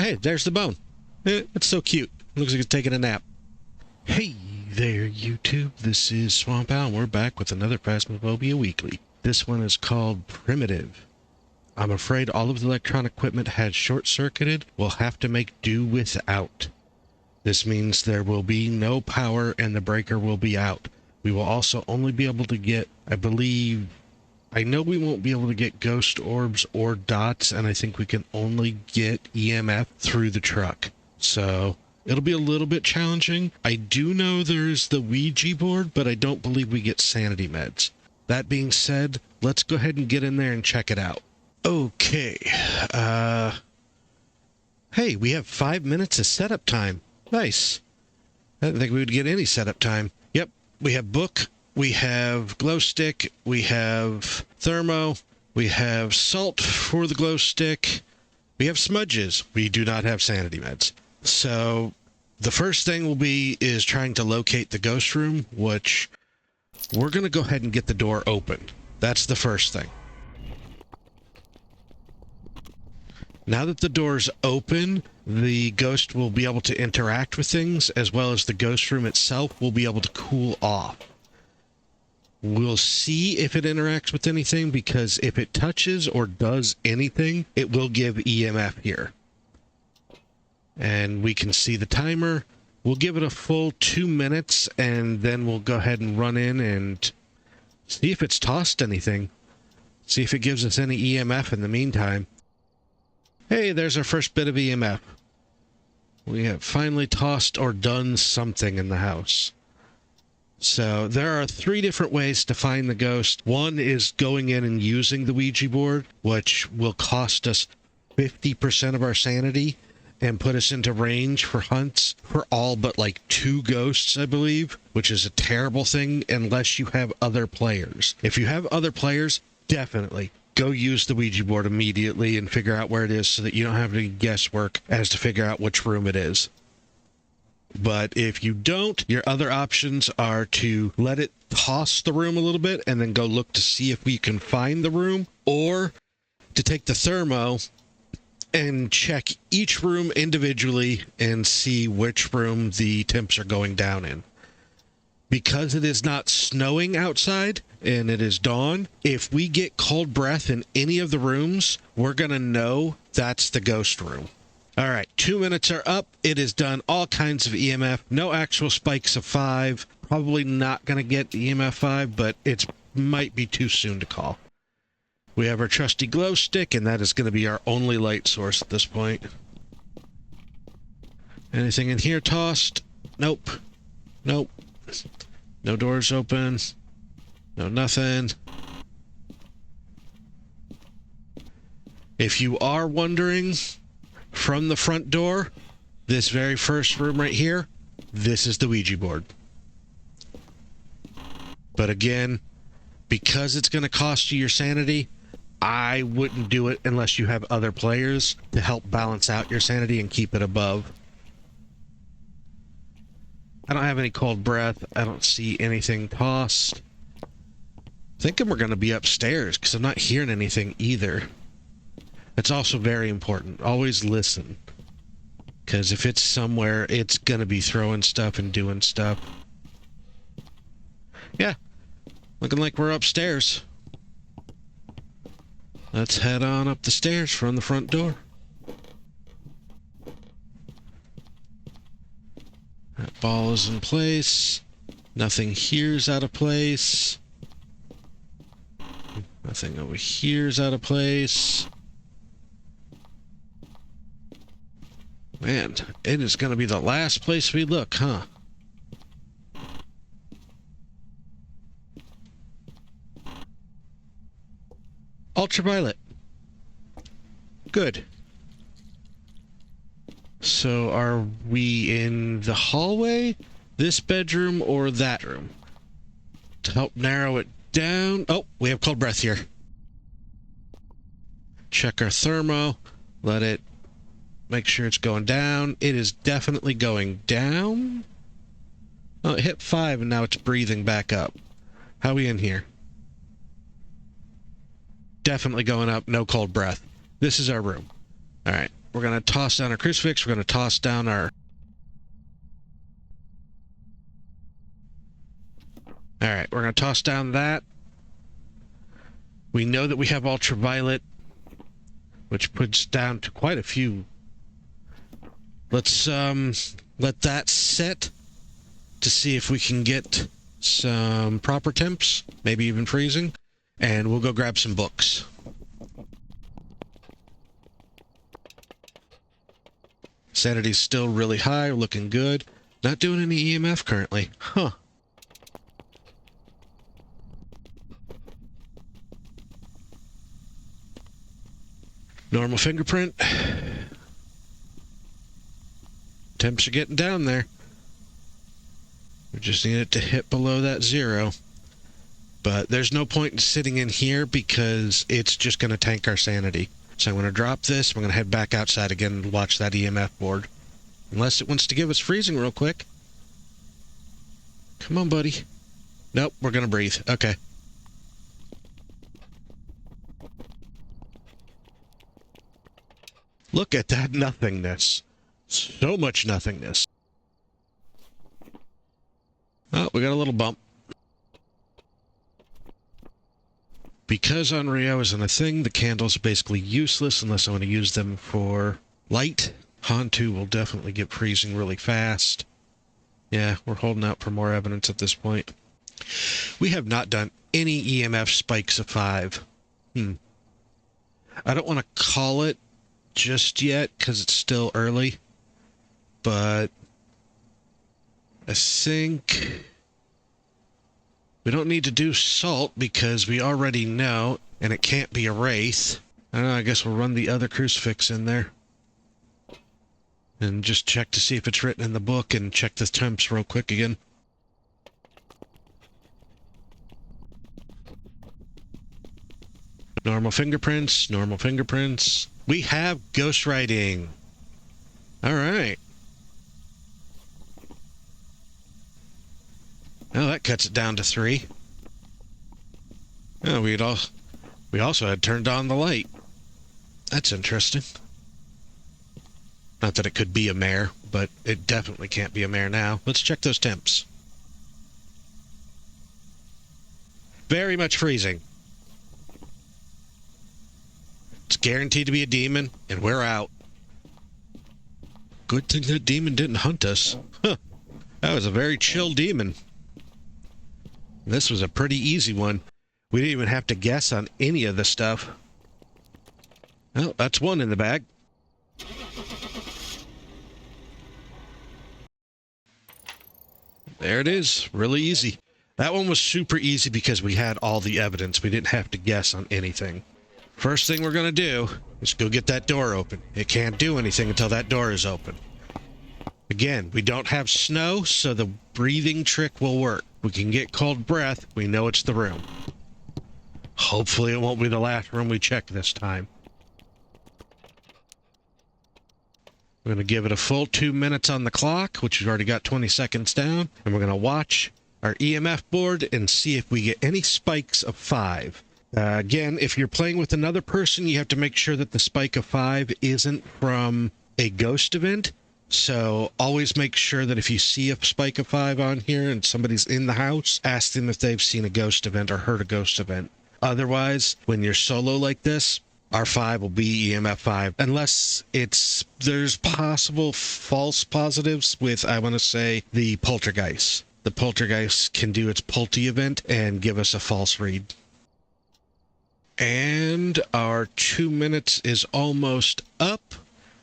hey, there's the bone. It's so cute. Looks like it's taking a nap. Hey there, YouTube. This is SwOwlTV, and we're back with another Phasmophobia Weekly. This one is called Primitive. I'm afraid all of the electronic equipment has short-circuited. We'll have to make do without. This means there will be no power and the breaker will be out. We will also only be able to get, I know we won't be able to get ghost orbs or dots, and I think we can only get EMF through the truck. So it'll be a little bit challenging. I do know there's the Ouija board, but I don't believe we get sanity meds. That being said, let's go ahead and get in there and check it out. Okay. Hey, we have 5 minutes of setup time. Nice. I didn't think we would get any setup time. Yep, we have book, we have glow stick, we have thermo, we have salt for the glow stick, we have smudges. We do not have sanity meds. So the first thing is trying to locate the ghost room, which we're going to go ahead and get the door open. That's the first thing. Now that the door's open, the ghost will be able to interact with things, as well as the ghost room itself will be able to cool off. We'll see if it interacts with anything, because if it touches or does anything, it will give EMF here. And we can see the timer. We'll give it a full 2 minutes, and then we'll go ahead and run in and see if it's tossed anything. See if it gives us any EMF in the meantime. Hey, there's our first bit of EMF. We have finally tossed or done something in the house. So there are 3 different ways to find the ghost. One is going in and using the Ouija board, which will cost us 50% of our sanity and put us into range for hunts for all but like 2 ghosts, I believe, which is a terrible thing unless you have other players. If you have other players, definitely go use the Ouija board immediately and figure out where it is so that you don't have any guesswork as to figure out which room it is. But if you don't, your other options are to let it toss the room a little bit and then go look to see if we can find the room, or to take the thermo and check each room individually and see which room the temps are going down in. Because it is not snowing outside and it is dawn, if we get cold breath in any of the rooms, we're going to know that's the ghost room. All right, 2 minutes are up. It has done all kinds of EMF. No actual spikes of 5. Probably not going to get EMF 5, but it might be too soon to call. We have our trusty glow stick, and that is going to be our only light source at this point. Anything in here tossed? Nope. Nope. No doors open. No nothing. If you are wondering, from the front door, this very first room right here, this is the Ouija board. But again, because it's going to cost you your sanity, I wouldn't do it unless you have other players to help balance out your sanity and keep it above. I don't have any cold breath. I don't see anything tossed. Thinking we're going to be upstairs because I'm not hearing anything either. It's also very important. Always listen. Because if it's somewhere, it's going to be throwing stuff and doing stuff. Yeah. Looking like we're upstairs. Let's head on up the stairs from the front door. That ball is in place. Nothing here's out of place. Nothing over here's out of place. Man, it is going to be the last place we look, huh? Ultraviolet. Good. So are we in the hallway, this bedroom, or that room? To help narrow it down. Oh, we have cold breath here. Check our thermo. Let it make sure it's going down. It is definitely going down. Oh, it hit 5 and now it's breathing back up. How are we in here? Definitely going up. No cold breath. This is our room. All right. we're going to toss down our crucifix. We're going to toss down our... Alright, we're going to toss down that. We know that we have ultraviolet, which puts down to quite a few. Let's let that set to see if we can get some proper temps, maybe even freezing, and we'll go grab some books. Sanity's still really high, looking good. Not doing any EMF currently. Huh. Normal fingerprint. Temps are getting down there. We just need it to hit below that 0. But there's no point in sitting in here because it's just going to tank our sanity. So I'm going to drop this. We're going to head back outside again and watch that EMF board. Unless it wants to give us freezing real quick. Come on, buddy. Nope, we're going to breathe. Okay. Look at that nothingness. So much nothingness. Oh, we got a little bump. Because Onryo isn't a thing, the candles are basically useless unless I want to use them for light. Han2 will definitely get freezing really fast. Yeah, we're holding out for more evidence at this point. We have not done any EMF spikes of 5. I don't want to call it just yet because it's still early, but I think we don't need to do salt because we already know, and it can't be a wraith. I don't know, I guess we'll run the other crucifix in there and just check to see if it's written in the book and check the temps real quick again. Normal fingerprints, normal fingerprints. We have ghostwriting. All right. Oh, that cuts it down to 3. Oh, we also had turned on the light. That's interesting. Not that it could be a mare, but it definitely can't be a mare now. Let's check those temps. Very much freezing. It's guaranteed to be a demon, and we're out. Good thing that demon didn't hunt us. Huh. That was a very chill demon. This was a pretty easy one. We didn't even have to guess on any of the stuff. Oh, that's one in the bag. There it is. Really easy. That one was super easy because we had all the evidence. We didn't have to guess on anything. First thing we're going to do is go get that door open. It can't do anything until that door is open. Again, we don't have snow, so the breathing trick will work. We can get cold breath. We know it's the room. Hopefully it won't be the last room we check this time. We're going to give it a full 2 minutes on the clock, which we've already got 20 seconds down. And we're going to watch our EMF board and see if we get any spikes of 5. Again, if you're playing with another person, you have to make sure that the spike of 5 isn't from a ghost event. So always make sure that if you see a spike of 5 on here and somebody's in the house, ask them if they've seen a ghost event or heard a ghost event. Otherwise, when you're solo like this, our 5 will be EMF 5, unless there's possible false positives with, I want to say, the poltergeist. The poltergeist can do its Polty event and give us a false read. And our 2 minutes is almost up.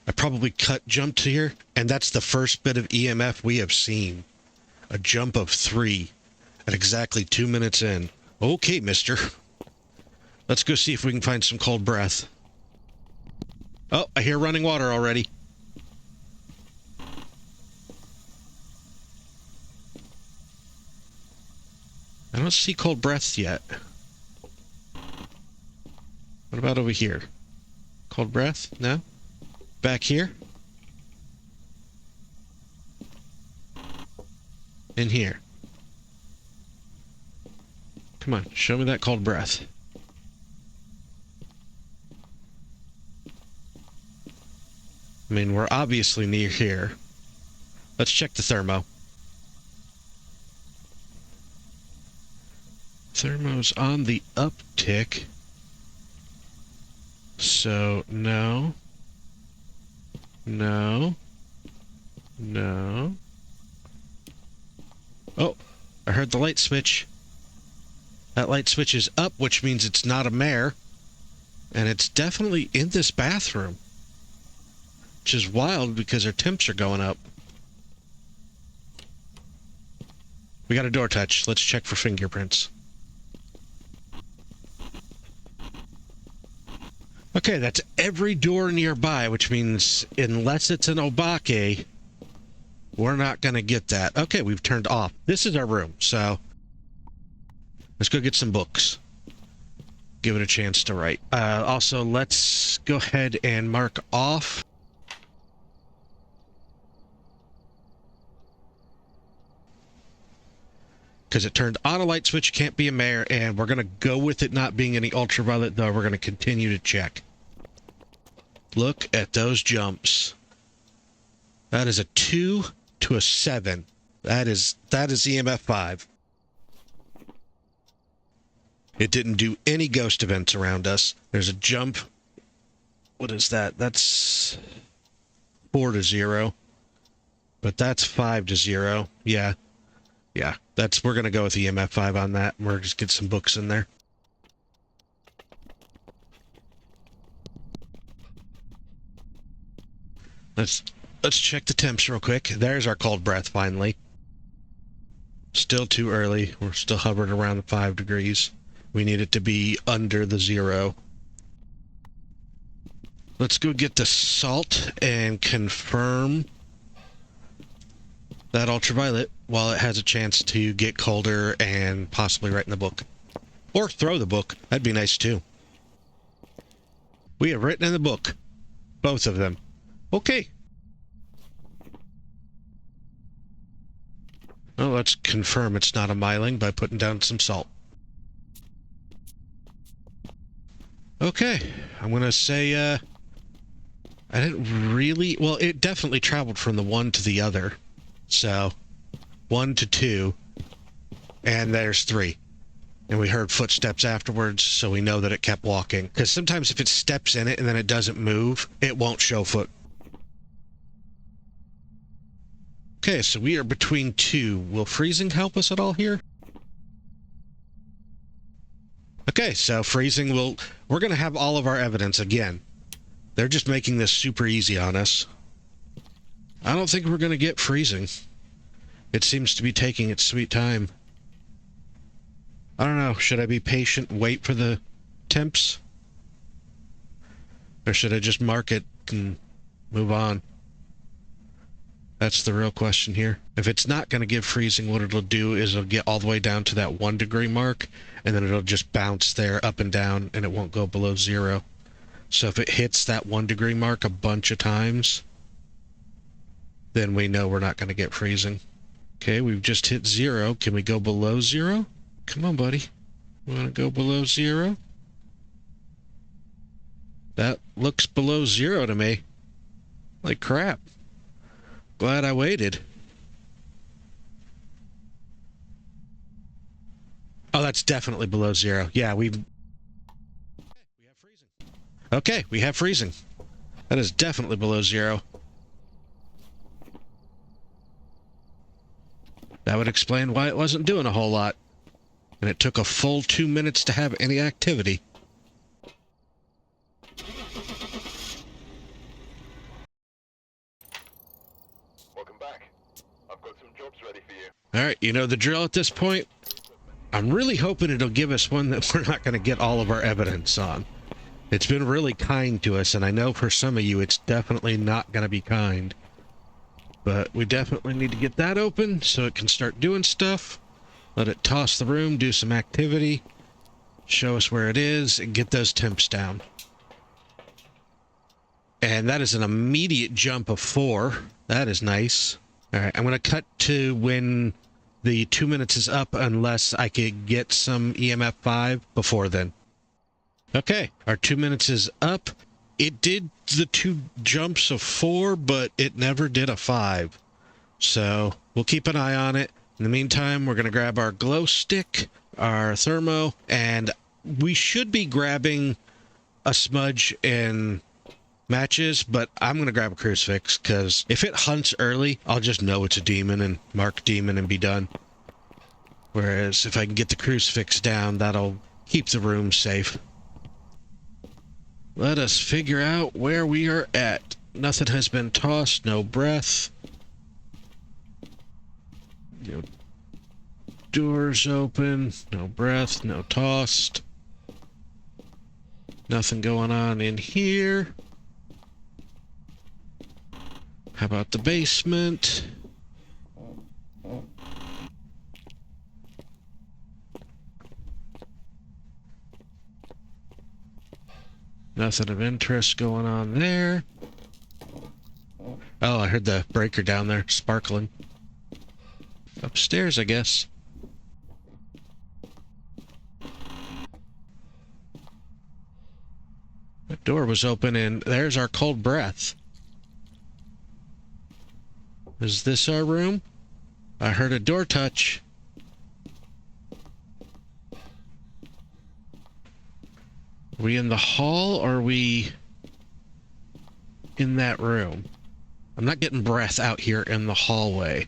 I probably jumped here, and that's the first bit of EMF we have seen. A jump of 3 at exactly 2 minutes in. Okay, mister. Let's go see if we can find some cold breath. Oh, I hear running water already. I don't see cold breath yet. What about over here? Cold breath? No? Back here? In here. Come on, show me that cold breath. I mean, we're obviously near here. Let's check the thermo. Thermo's on the uptick. So, no. No. No. Oh, I heard the light switch. That light switch is up, which means it's not a mare. And it's definitely in this bathroom. Which is wild because our temps are going up. We got a door touch. Let's check for fingerprints. Okay, that's every door nearby, which means unless it's an obake, we're not going to get that. Okay, we've turned off. This is our room, so let's go get some books. Give it a chance to write. Also, let's go ahead and mark off. Because it turned on a light switch, can't be a mare, and we're going to go with it not being any ultraviolet, though we're going to continue to check. Look at those jumps. That is a 2 to a 7. That is EMF 5. It didn't do any ghost events around us. There's a jump. What is that? That's 4 to 0. But that's 5 to 0. Yeah. Yeah, we're going to go with EMF 5 on that. We're just get some books in there. Let's check the temps real quick. There's our cold breath finally. Still too early. We're still hovering around the 5 degrees. We need it to be under the 0. Let's go get the salt and confirm that ultraviolet while it has a chance to get colder and possibly write in the book. Or throw the book. That'd be nice too. We have written in the book. Both of them. Okay. Well, let's confirm it's not a myling by putting down some salt. Okay. I'm going to say, I didn't really... Well, it definitely traveled from the one to the other. So, 1 to 2, and there's 3. And we heard footsteps afterwards, so we know that it kept walking. Because sometimes if it steps in it and then it doesn't move, it won't show foot. Okay, so we are between 2. Will freezing help us at all here? Okay, so freezing will... We're going to have all of our evidence again. They're just making this super easy on us. I don't think we're going to get freezing. It seems to be taking its sweet time. I don't know. Should I be patient and wait for the temps? Or should I just mark it and move on? That's the real question here. If it's not going to give freezing, what it'll do is it'll get all the way down to that 1 degree mark, and then it'll just bounce there up and down, and it won't go below 0. So if it hits that 1 degree mark a bunch of times, then we know we're not going to get freezing. Okay, we've just hit 0. Can we go below 0? Come on, buddy. You want to go below 0? That looks below 0 to me. Like crap. Glad I waited. Oh, that's definitely below 0. Yeah, we have freezing. Okay, we have freezing. That is definitely below 0. That would explain why it wasn't doing a whole lot. And it took a full 2 minutes to have any activity. Welcome back. I've got some jobs ready for you. Alright, you know the drill at this point. I'm really hoping it'll give us one that we're not going to get all of our evidence on. It's been really kind to us, and I know for some of you it's definitely not going to be kind. But we definitely need to get that open so it can start doing stuff. Let it toss the room, do some activity, show us where it is, and get those temps down. And that is an immediate jump of 4. That is nice. Alright, I'm going to cut to when the 2 minutes is up unless I could get some EMF 5 before then. Okay, our 2 minutes is up. It did the 2 jumps of 4, but it never did a 5. So we'll keep an eye on it. In the meantime, we're going to grab our glow stick, our thermo, and we should be grabbing a smudge and matches, but I'm going to grab a crucifix because if it hunts early, I'll just know it's a demon and mark demon and be done. Whereas if I can get the crucifix down, that'll keep the room safe. Let us figure out where we are at. Nothing has been tossed, no breath. Doors open, no breath, no tossed. Nothing going on in here. How about the basement? Nothing of interest going on there. Oh, I heard the breaker down there sparkling. Upstairs, I guess. The door was open and there's our cold breath. Is this our room? I heard a door touch. Are we in the hall or are we in that room? I'm not getting breath out here in the hallway.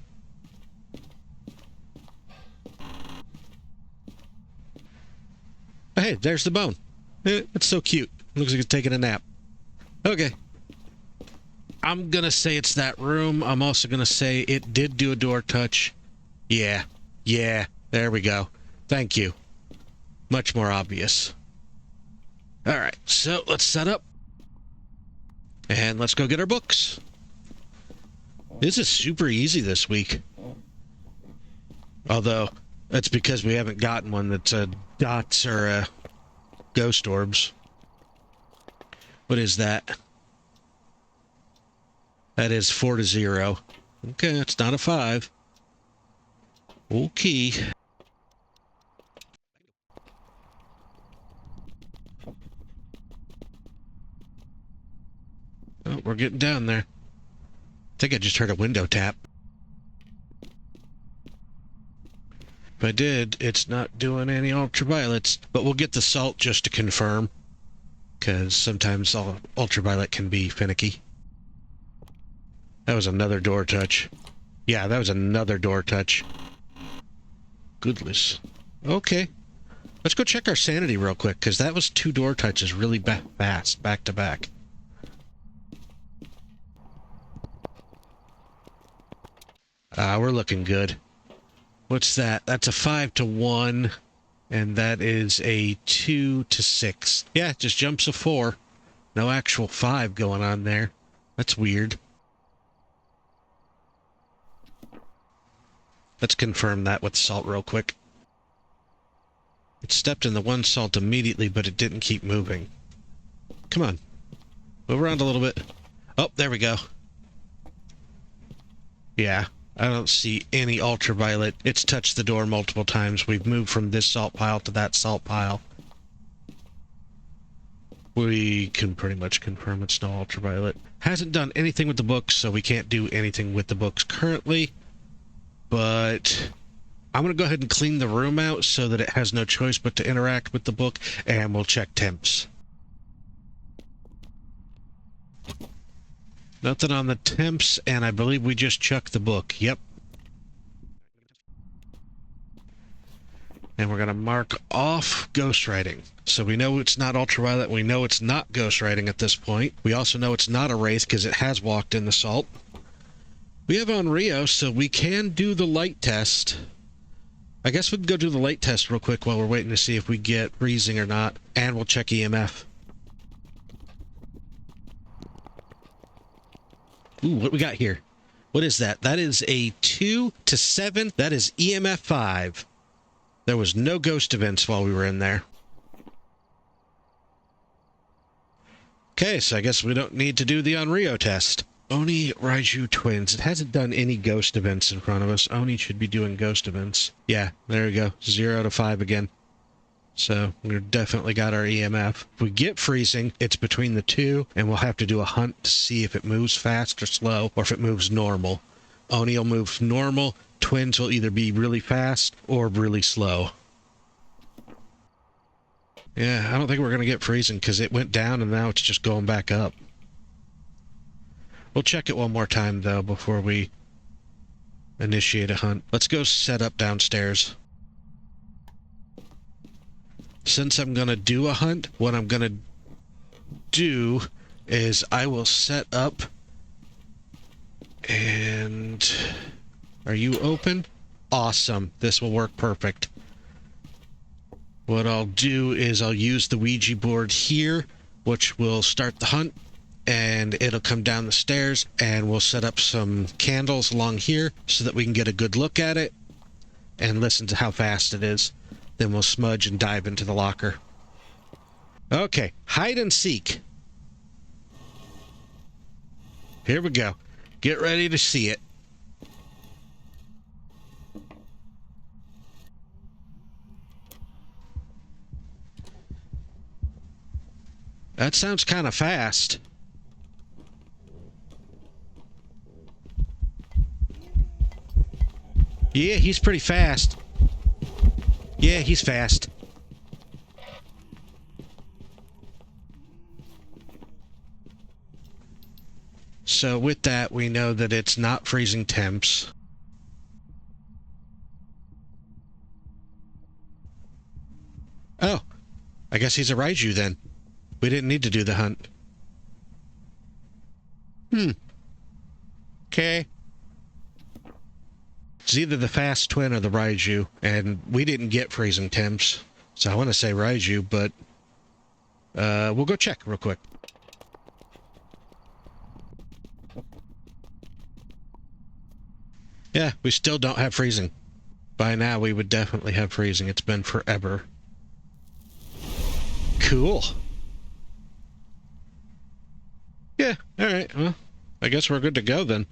Hey, there's the bone. It's so cute. Looks like it's taking a nap. Okay. I'm gonna say it's that room. I'm also gonna say it did do a door touch. Yeah. There we go. Thank you. Much more obvious. Alright, so let's set up. And let's go get our books. This is super easy this week. Although, that's because we haven't gotten one that's a dots or a ghost orbs. What is that? That is 4-0. Okay, it's not a 5. Okay. Oh, we're getting down there. I think I just heard a window tap. If I did, it's not doing any ultraviolets, but we'll get the salt just to confirm, because sometimes ultraviolet can be finicky. That was another door touch. Yeah, that was another door touch. Goodness. Okay. Let's go check our sanity real quick, because that was 2 door touches really fast, back to back. We're looking good. What's that? That's a 5-1, and that is a 2-6. Yeah, it just jumps a 4. No actual 5 going on there. That's weird. Let's confirm that with salt real quick. It stepped in the 1 salt immediately, but it didn't keep moving. Come on. Move around a little bit. Oh, there we go. Yeah. I don't see any ultraviolet. It's touched the door multiple times. We've moved from this salt pile to that salt pile. We can pretty much confirm it's no ultraviolet. Hasn't done anything with the books, so we can't do anything with the books currently. But I'm going to go ahead and clean the room out so that it has no choice but to interact with the book, and we'll check temps. Nothing on the temps, and I believe we just chucked the book. Yep. And we're going to mark off ghostwriting. So we know it's not ultraviolet. We know it's not ghostwriting at this point. We also know it's not a wraith because it has walked in the salt. We have on Rio, so we can do the light test. I guess we can go do the light test real quick while we're waiting to see if we get freezing or not. And we'll check EMF. Ooh, what we got here? What is that? That is a 2-7. That is EMF 5. There was no ghost events while we were in there. Okay, so I guess we don't need to do the Onryo test. Oni Raiju Twins. It hasn't done any ghost events in front of us. Oni should be doing ghost events. Yeah, there we go. 0 to 5 again. So we've definitely got our EMF. If we get freezing, it's between the two, and we'll have to do a hunt to see if it moves fast or slow, or if it moves normal. Oni will move normal. Twins will either be really fast or really slow. Yeah, I don't think we're going to get freezing because it went down and now it's just going back up. We'll check it one more time, though, before we initiate a hunt. Let's go set up downstairs. Since I'm going to do a hunt, what I'm going to do is I will set up and... Are you open? Awesome. This will work perfect. What I'll do is I'll use the Ouija board here, which will start the hunt, and it'll come down the stairs, and we'll set up some candles along here so that we can get a good look at it and listen to how fast it is. Then we'll smudge and dive into the locker. Okay, hide and seek. Here we go. Get ready to see it. That sounds kind of fast. Yeah, he's pretty fast. Yeah, he's fast. So with that, we know that it's not freezing temps. Oh, I guess he's a Raiju then. We didn't need to do the hunt. Okay. It's either the fast twin or the Raiju, and we didn't get freezing temps. So I want to say Raiju, but we'll go check real quick. Yeah, we still don't have freezing. By now, we would definitely have freezing. It's been forever. Cool. Yeah, alright, well, I guess we're good to go then.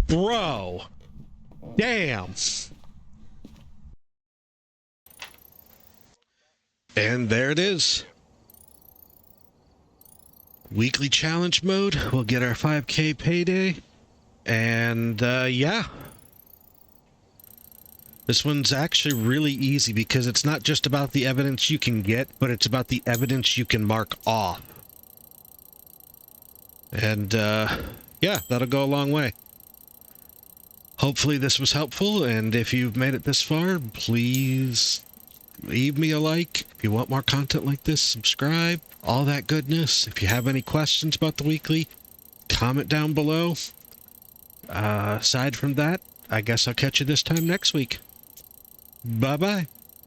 Bro! Damn! And there it is. Weekly challenge mode. We'll get our 5K payday. And, yeah. This one's actually really easy because it's not just about the evidence you can get, but it's about the evidence you can mark off. And, yeah, that'll go a long way. Hopefully this was helpful, and if you've made it this far, please leave me a like. If you want more content like this, subscribe. All that goodness. If you have any questions about the weekly, comment down below. Aside from that, I guess I'll catch you this time next week. Bye-bye.